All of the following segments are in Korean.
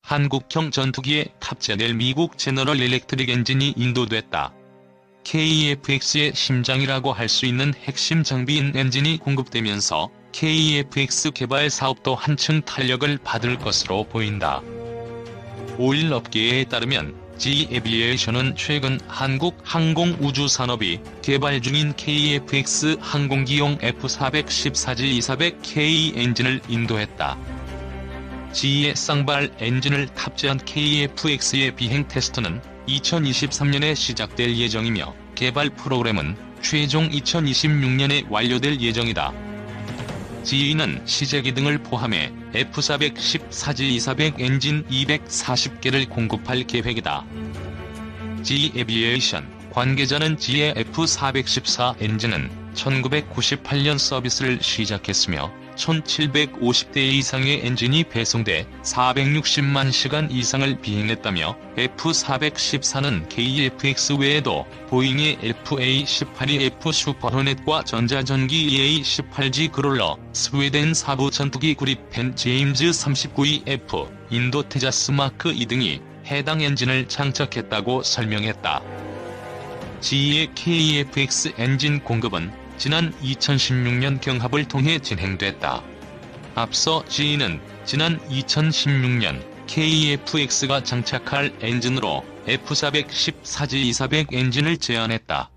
한국형 전투기에 탑재될 미국 제너럴 일렉트릭 엔진이 인도됐다. KEFX의 심장이라고 할 수 있는 핵심 장비인 엔진이 공급되면서 KEFX 개발 사업도 한층 탄력을 받을 것으로 보인다. 오일 업계에 따르면 GE 에비에이션은 최근 한국 항공우주산업이 개발 중인 KEFX 항공기용 F414G200K 엔진을 인도했다. GE의 쌍발 엔진을 탑재한 KEFX의 비행 테스트는 2023년에 시작될 예정이며 개발 프로그램은 최종 2026년에 완료될 예정이다. GE는 시제기 등을 포함해 F414G200 엔진 240개를 공급할 계획이다. GE 에비에이션 관계자는 GE의 F414 엔진은 1998년 서비스를 시작했으며 1750대 이상의 엔진이 배송돼 460만 시간 이상을 비행했다며 F414는 KEFX 외에도 보잉의 FA-18E/F 슈퍼호넷과 전자전기 EA-18G 그롤러, 스웨덴 사부 전투기 그리펜 제임즈 39E/F, 인도 테자스 마크 2 등이 해당 엔진을 장착했다고 설명했다. GE의 KEFX 엔진 공급은 지난 2016년 경합을 통해 진행됐다. 앞서 GE는 지난 2016년 KEFX가 장착할 엔진으로 F414G200 엔진을 제안했다.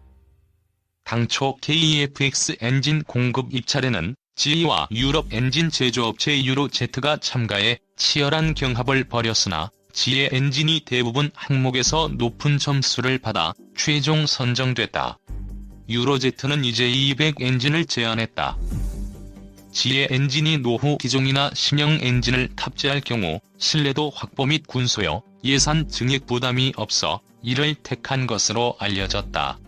당초 KEFX 엔진 공급 입찰에는 GE와 유럽 엔진 제조업체 유로제트가 참가해 치열한 경합을 벌였으나 GE 엔진이 대부분 항목에서 높은 점수를 받아 최종 선정됐다. 유로제트는 EJ200 엔진을 제안했다. GE 엔진이 노후 기종이나 신형 엔진을 탑재할 경우 신뢰도 확보 및 군소요, 예산 증액 부담이 없어 이를 택한 것으로 알려졌다.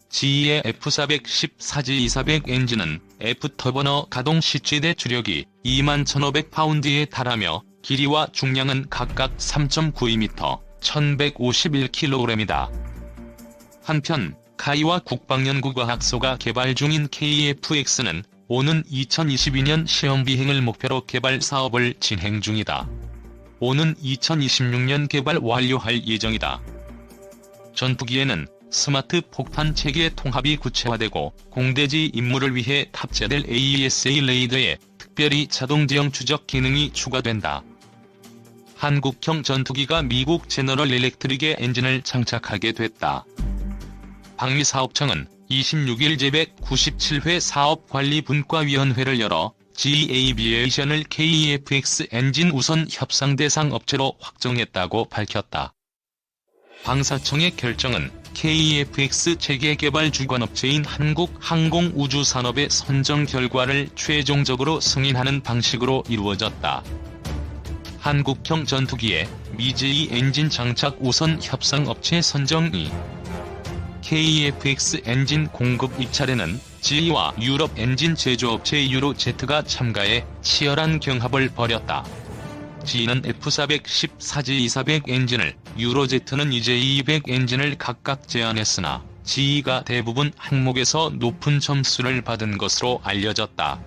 GE의 F414G200 엔진은 F터버너 가동 시 최대 주력이 21,500파운드에 달하며 길이와 중량은 각각 3.92m, 1,151kg이다. 한편 카이와 국방연구과학소가 개발 중인 KEFX는 오는 2022년 시험 비행을 목표로 개발 사업을 진행 중이다. 오는 2026년 개발 완료할 예정이다. 전투기에는 스마트 폭탄 체계 통합이 구체화되고 공대지 임무를 위해 탑재될 AESA 레이더에 특별히 자동 지형 추적 기능이 추가된다. 한국형 전투기가 미국 제너럴 일렉트릭의 엔진을 장착하게 됐다. 방위사업청은 26일 제197회 사업관리분과위원회를 열어 GE 에이비에이션을 KEFX 엔진 우선 협상 대상 업체로 확정했다고 밝혔다. 방사청의 결정은 KEFX 체계 개발 주관업체인 한국항공우주산업의 선정 결과를 최종적으로 승인하는 방식으로 이루어졌다. 한국형 전투기에 미GE 엔진 장착 우선 협상 업체 선정이 KEFX 엔진 공급 입찰에는 GE와 유럽 엔진 제조업체 유로제트가 참가해 치열한 경합을 벌였다. GE는 F414G200 엔진을, 유로제트는 EJ200 엔진을 각각 제안했으나 GE가 대부분 항목에서 높은 점수를 받은 것으로 알려졌다.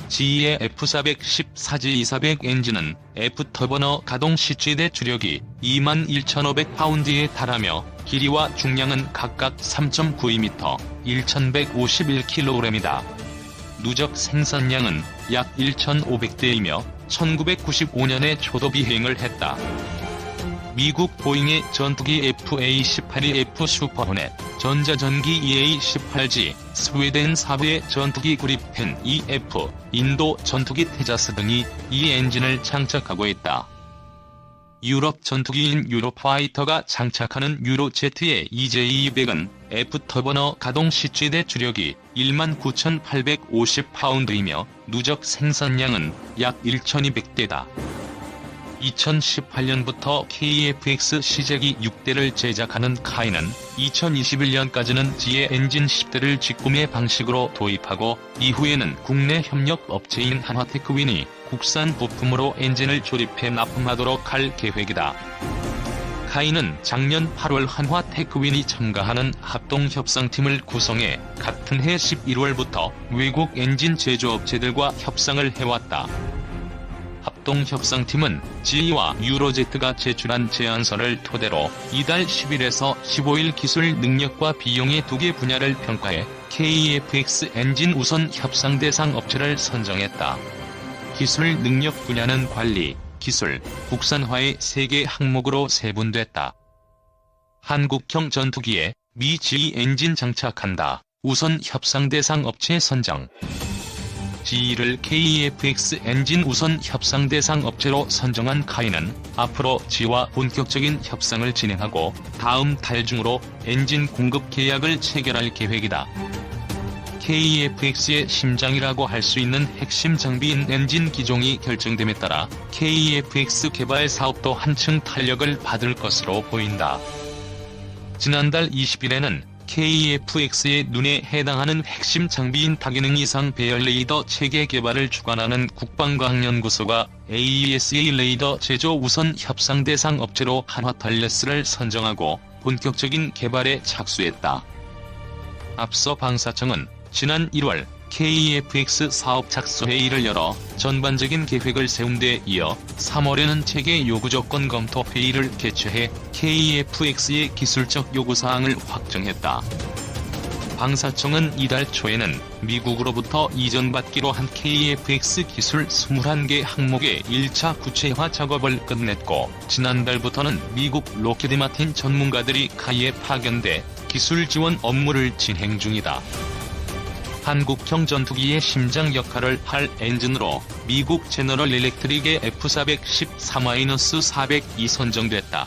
GE의 F414G200 엔진은 F터버너 가동 시 최대 주력이 21,500파운드에 달하며 길이와 중량은 각각 3.92m, 1,151kg이다. 누적 생산량은 약 1,500대이며 1995년에 초도 비행을 했다. 미국 보잉의 전투기 FA-18E/F 슈퍼호넷, 전자전기 EA-18G, 스웨덴 사부의 전투기 그리펜 EF, 인도 전투기 테자스 등이 이 엔진을 장착하고 있다. 유럽 전투기인 유로파이터가 장착하는 유로제트의 EJ200은 F터버너 가동 시 최대 주력이 19,850파운드이며 누적 생산량은 약 1,200대다. 2018년부터 KEFX 시제기 6대를 제작하는 카이는 2021년까지는 GE 엔진 10대를 직구매 방식으로 도입하고 이후에는 국내 협력 업체인 한화테크윈이 국산 부품으로 엔진을 조립해 납품하도록 할 계획이다. 카이는 작년 8월 한화테크윈이 참가하는 합동협상팀을 구성해 같은 해 11월부터 외국 엔진 제조업체들과 협상을 해왔다. 공동협상팀은 GE와 유로제트가 제출한 제안서를 토대로 이달 10일에서 15일 기술 능력과 비용의 2개 분야를 평가해 KEFX 엔진 우선 협상 대상 업체를 선정했다. 기술 능력 분야는 관리, 기술, 국산화의 3개 항목으로 세분됐다. 한국형 전투기에 미 GE 엔진 장착한다. 우선 협상 대상 업체 선정. GE를 KEFX 엔진 우선 협상 대상 업체로 선정한 카이는 앞으로 GE와 본격적인 협상을 진행하고 다음 달 중으로 엔진 공급 계약을 체결할 계획이다. KEFX의 심장이라고 할 수 있는 핵심 장비인 엔진 기종이 결정됨에 따라 KEFX 개발 사업도 한층 탄력을 받을 것으로 보인다. 지난달 20일에는 KEFX의 눈에 해당하는 핵심 장비인 다기능 이상 배열 레이더 체계 개발을 주관하는 국방과학연구소가 AESA 레이더 제조 우선 협상 대상 업체로 한화탈레스를 선정하고 본격적인 개발에 착수했다. 앞서 방사청은 지난 1월 KEFX 사업 착수회의를 열어 전반적인 계획을 세운 데 이어 3월에는 체계 요구조건 검토 회의를 개최해 KEFX의 기술적 요구사항을 확정했다. 방사청은 이달 초에는 미국으로부터 이전받기로 한 KEFX 기술 21개 항목의 1차 구체화 작업을 끝냈고 지난달부터는 미국 로키드 마틴 전문가들이 카이에 파견돼 기술 지원 업무를 진행 중이다. 한국형 전투기의 심장 역할을 할 엔진으로 미국 제너럴 일렉트릭의 F410-4-402 선정됐다.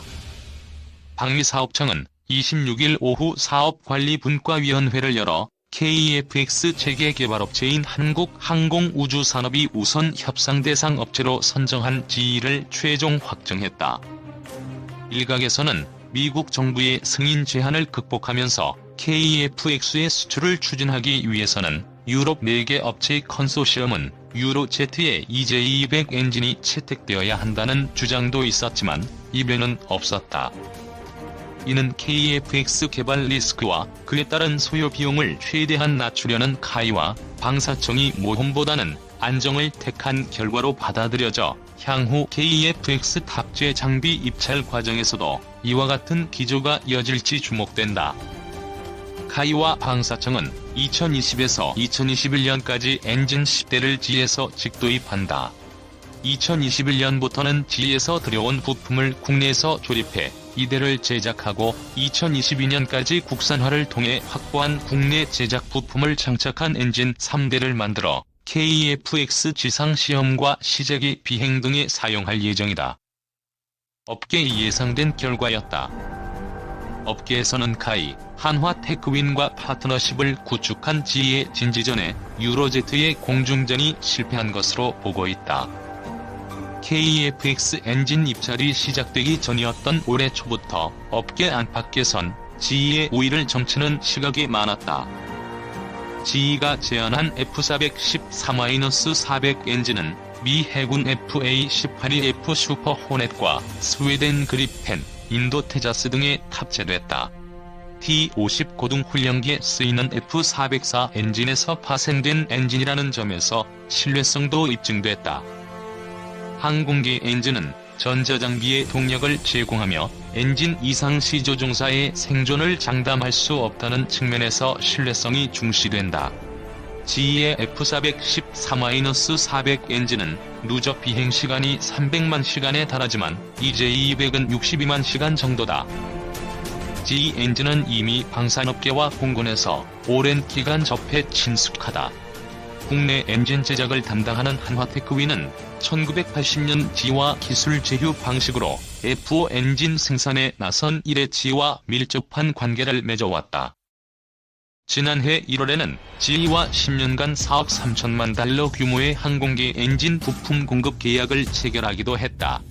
방위사업청은 26일 오후 사업관리분과위원회를 열어 KEFX 체계 개발업체인 한국항공우주산업이 우선 협상 대상 업체로 선정한 GE를 최종 확정했다. 일각에서는 미국 정부의 승인 제한을 극복하면서 KEFX의 수출을 추진하기 위해서는 유럽 4개 업체의 컨소시엄은 유로제트의 EJ200 엔진이 채택되어야 한다는 주장도 있었지만 이변은 없었다. 이는 KEFX 개발 리스크와 그에 따른 소요 비용을 최대한 낮추려는 카이와 방사청이 모험보다는 안정을 택한 결과로 받아들여져 향후 KEFX 탑재 장비 입찰 과정에서도 이와 같은 기조가 이어질지 주목된다. 카이와 방사청은 2020에서 2021년까지 엔진 10대를 GE에서 직도입한다. 2021년부터는 GE에서 들여온 부품을 국내에서 조립해 이대를 제작하고 2022년까지 국산화를 통해 확보한 국내 제작 부품을 장착한 엔진 3대를 만들어 KEFX 지상 시험과 시제기 비행 등에 사용할 예정이다. 업계의 예상된 결과였다. 업계에서는 카이, 한화테크윈과 파트너십을 구축한 GE의 진지전에 유로제트의 공중전이 실패한 것으로 보고 있다. KEFX 엔진 입찰이 시작되기 전이었던 올해 초부터 업계 안팎에선 GE의 우위를 점치는 시각이 많았다. GE가 제안한 F410-4-400 엔진은 미 해군 FA-18E/F 슈퍼 호넷과 스웨덴 그리펜, 인도 테자스 등에 탑재됐다. T-50 고등훈련기에 쓰이는 F404 엔진에서 파생된 엔진이라는 점에서 신뢰성도 입증됐다. 항공기 엔진은 전자장비의 동력을 제공하며 엔진 이상 시조종사의 생존을 장담할 수 없다는 측면에서 신뢰성이 중시된다. GE의 F410-4-400 엔진은 누적 비행시간이 300만 시간에 달하지만 EJ200은 62만 시간 정도다. GE 엔진은 이미 방산업계와 공군에서 오랜 기간 접해 친숙하다. 국내 엔진 제작을 담당하는 한화테크윈은 1980년 GE와 기술 제휴 방식으로 F5 엔진 생산에 나선 이래 GE와 밀접한 관계를 맺어왔다. 지난해 1월에는 GE와 10년간 4억 3천만 달러 규모의 항공기 엔진 부품 공급 계약을 체결하기도 했다.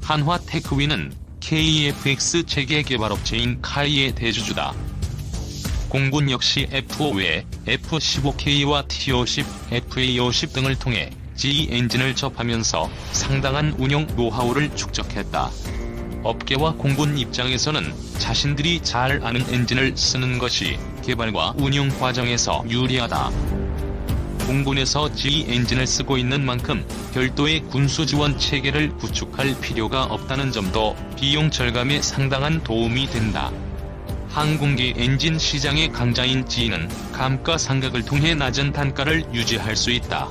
한화테크윈은 KEFX 체계 개발업체인 카이의 대주주다. 공군 역시 F5 외에 F-15K와 T-50, FA-50 등을 통해 GE 엔진을 접하면서 상당한 운용 노하우를 축적했다. 업계와 공군 입장에서는 자신들이 잘 아는 엔진을 쓰는 것이 개발과 운용 과정에서 유리하다. 공군에서 GE 엔진을 쓰고 있는 만큼 별도의 군수 지원 체계를 구축할 필요가 없다는 점도 비용 절감에 상당한 도움이 된다. 항공기 엔진 시장의 강자인 GE는 감가상각을 통해 낮은 단가를 유지할 수 있다.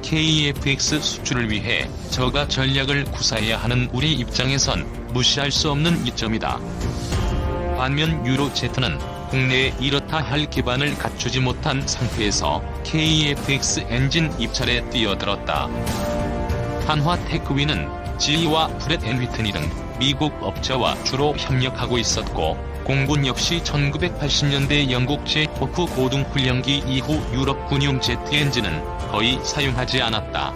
KEFX 수출을 위해 저가 전략을 구사해야 하는 우리 입장에선 무시할 수 없는 이점이다. 반면 유로제트는 국내에 이렇다 할 기반을 갖추지 못한 상태에서 KEFX 엔진 입찰에 뛰어들었다. 한화테크위는 GE와 프렛 앤 휘트니 등 미국 업체와 주로 협력하고 있었고, 공군 역시 1980년대 영국제 호크 고등훈련기 이후 유럽 군용 제트 엔진은 거의 사용하지 않았다.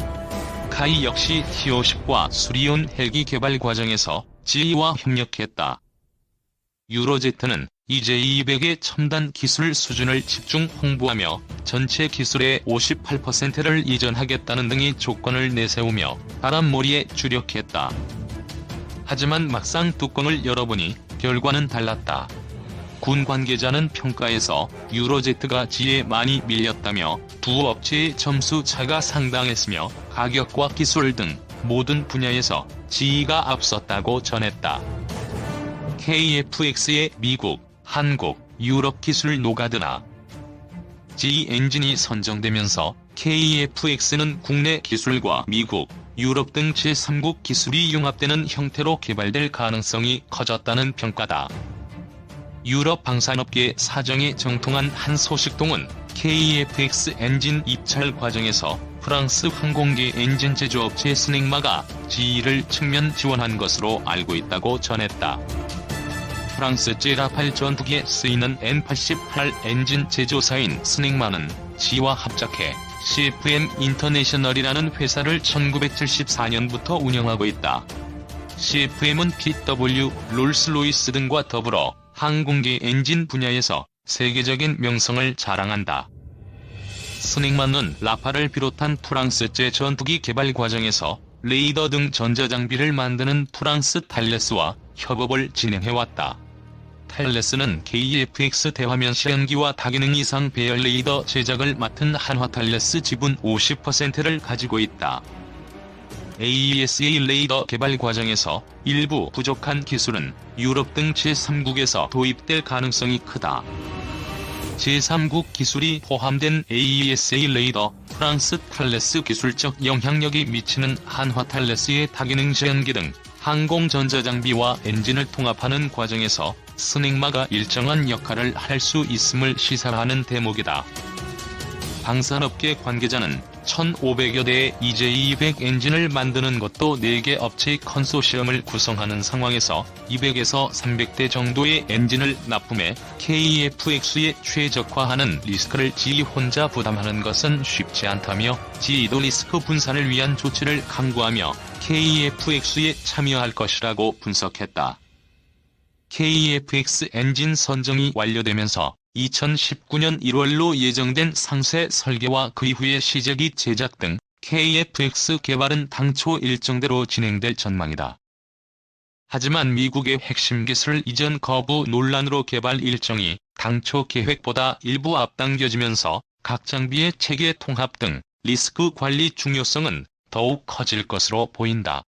카이 역시 T-50과 수리온 헬기 개발 과정에서 GE와 협력했다. 유로제트는 EJ200의 첨단 기술 수준을 집중 홍보하며 전체 기술의 58%를 이전하겠다는 등의 조건을 내세우며 바람몰이에 주력했다. 하지만 막상 뚜껑을 열어보니 결과는 달랐다. 군 관계자는 평가에서 유로제트가 GE에 많이 밀렸다며 두 업체의 점수 차가 상당했으며 가격과 기술 등 모든 분야에서 GE가 앞섰다고 전했다. KEFX의 미국, 한국, 유럽 기술 노가드나 GE 엔진이 선정되면서 KEFX는 국내 기술과 미국, 유럽 등 제3국 기술이 융합되는 형태로 개발될 가능성이 커졌다는 평가다. 유럽 방산업계 사정에 정통한 한 소식통은 KEFX 엔진 입찰 과정에서 프랑스 항공기 엔진 제조업체 스낵마가 GE를 측면 지원한 것으로 알고 있다고 전했다. 프랑스제 라팔 전투기에 쓰이는 N88 엔진 제조사인 스낵마는 GE와 합작해 CFM 인터내셔널이라는 회사를 1974년부터 운영하고 있다. CFM은 PW, 롤스로이스 등과 더불어 항공기 엔진 분야에서 세계적인 명성을 자랑한다. 스낵마는 라팔을 비롯한 프랑스제 전투기 개발 과정에서 레이더 등 전자장비를 만드는 프랑스 탈레스와 협업을 진행해왔다. 탈레스는 KEFX 대화면 시연기와 다기능 이상 배열 레이더 제작을 맡은 한화탈레스 지분 50%를 가지고 있다. AESA 레이더 개발 과정에서 일부 부족한 기술은 유럽 등 제3국에서 도입될 가능성이 크다. 제3국 기술이 포함된 AESA 레이더, 프랑스 탈레스 기술적 영향력이 미치는 한화탈레스의 다기능 시연기 등 항공 전자장비와 엔진을 통합하는 과정에서 스낵마가 일정한 역할을 할 수 있음을 시사하는 대목이다. 방산업계 관계자는 1,500여 대의 EJ200 엔진을 만드는 것도 4개 업체의 컨소시엄을 구성하는 상황에서 200에서 300대 정도의 엔진을 납품해 KEFX에 최적화하는 리스크를 GE 혼자 부담하는 것은 쉽지 않다며 GE도 리스크 분산을 위한 조치를 강구하며 KEFX에 참여할 것이라고 분석했다. KEFX 엔진 선정이 완료되면서 2019년 1월로 예정된 상세 설계와 그 이후의 시제기 제작 등 KEFX 개발은 당초 일정대로 진행될 전망이다. 하지만 미국의 핵심 기술 이전 거부 논란으로 개발 일정이 당초 계획보다 일부 앞당겨지면서 각 장비의 체계 통합 등 리스크 관리 중요성은 더욱 커질 것으로 보인다.